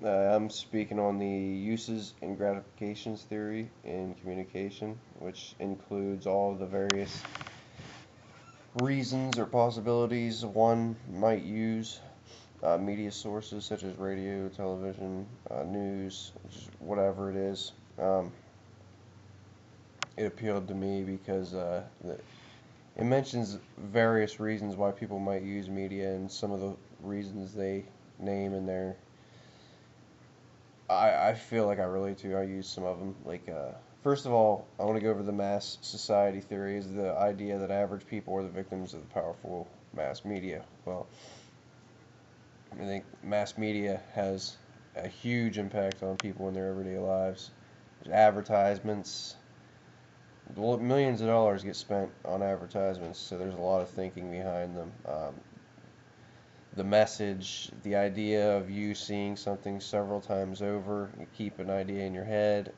I'm speaking on the uses and gratifications theory in communication, which includes all of the various reasons or possibilities one might use media sources such as radio, television, news, just whatever it is. It appealed to me because it mentions various reasons why people might use media, and some of the reasons they name in there I feel like I relate to. I use some of them. First of all, I want to go over the mass society theory. Is the idea that average people are the victims of the powerful mass media. Well, I think mass media has a huge impact on people in their everyday lives. There's advertisements. Millions of dollars get spent on advertisements, so there's a lot of thinking behind them. The message, the idea of you seeing something several times over, you keep an idea in your head.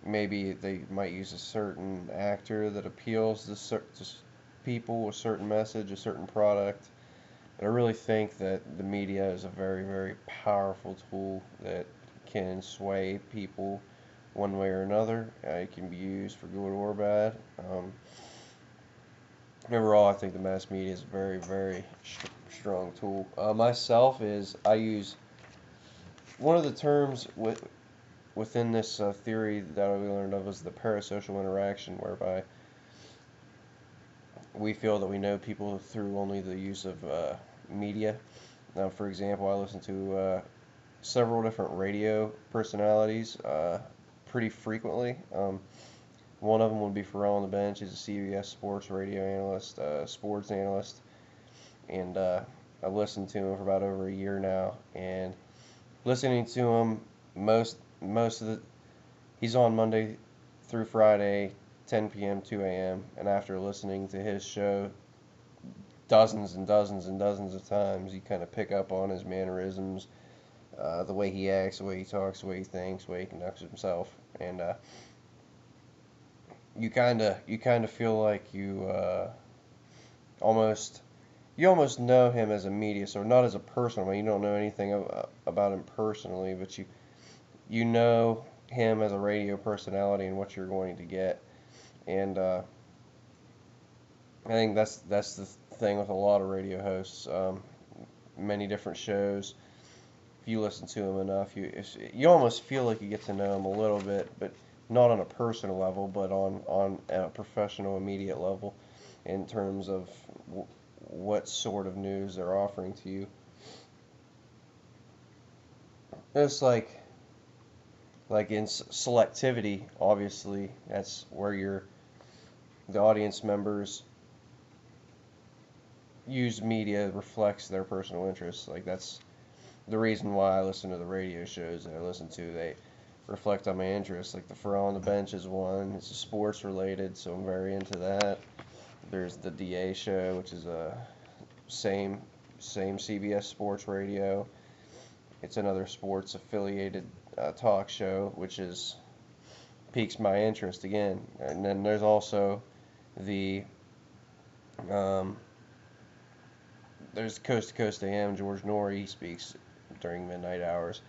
Maybe they might use a certain actor that appeals to people, a certain message, a certain product. But I really think that the media is a very, very powerful tool that can sway people one way or another. It can be used for good or bad. Overall, I think the mass media is a very, very strong tool. Myself is I use one of the terms within this theory that we learned of was the parasocial interaction, whereby we feel that we know people through only the use of media. Now, for example, I listen to several different radio personalities pretty frequently. One of them would be Pharrell on the Bench. He's a CBS sports radio analyst, sports analyst, and I've listened to him for about over a year now. And listening to him, most of the he's on Monday through Friday, 10 p.m. 2 a.m. And after listening to his show dozens and dozens and dozens of times, you kind of pick up on his mannerisms, the way he acts, the way he talks, the way he thinks, the way he conducts himself, and you kind of feel like almost you almost know him as a media, so not as a person. I mean, you don't know anything about him personally, but you know him as a radio personality and what you're going to get. And I think that's the thing with a lot of radio hosts. Many different shows. If you listen to them enough, you almost feel like you get to know them a little bit, but not on a personal level, but on a professional, immediate level, in terms of what sort of news they're offering to you. It's like in selectivity, obviously, that's where the audience members use media reflects their personal interests. Like that's the reason why I listen to the radio shows that I listen to. They reflect on my interests. Like the Pharrell on the Bench is one. It's sports related, so I'm very into that. There's the DA show, which is a same CBS Sports Radio. It's another sports affiliated talk show, which is piques my interest again. And then there's also the um, there's Coast to Coast AM. George Norrie, he speaks during midnight hours,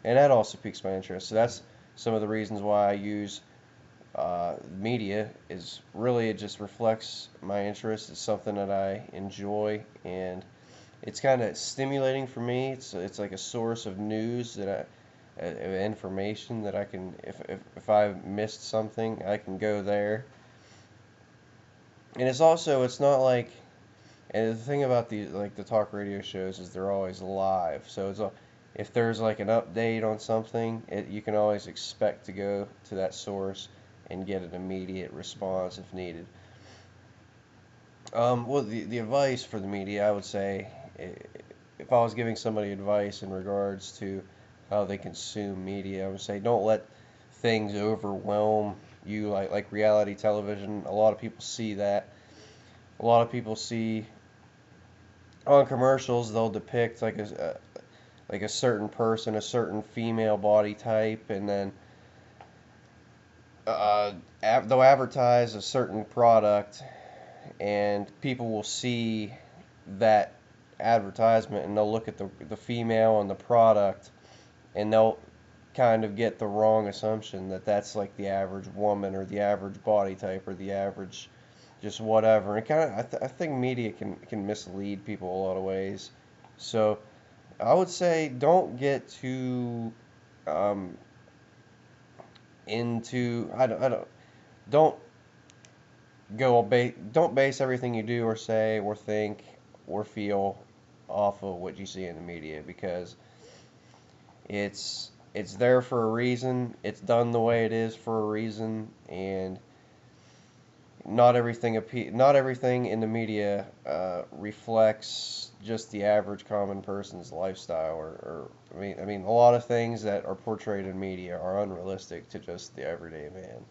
and that also piques my interest. So that's some of the reasons why I use media. Is really it just reflects my interest. It's something that I enjoy, and it's kind of stimulating for me. It's like a source of news information that I can if I missed something, I can go there. And it's not like and the thing about the talk radio shows is they're always live. So if there's like an update on something, you can always expect to go to that source and get an immediate response if needed. Well, the advice for the media, I would say, if I was giving somebody advice in regards to how they consume media, I would say don't let things overwhelm you like reality television. A lot of people see that. A lot of people see on commercials they'll depict like a certain person, a certain female body type, and then they'll advertise a certain product, and people will see that advertisement, and they'll look at the female and the product, and they'll kind of get the wrong assumption that that's like the average woman or the average body type or the average just whatever. And kind of, I think media can mislead people a lot of ways. So I would say don't get too um, into don't don't base everything you do or say or think or feel off of what you see in the media, because it's there for a reason. It's done the way it is for a reason, and not everything in the media reflects just the average common person's lifestyle, or I mean a lot of things that are portrayed in media are unrealistic to just the everyday man.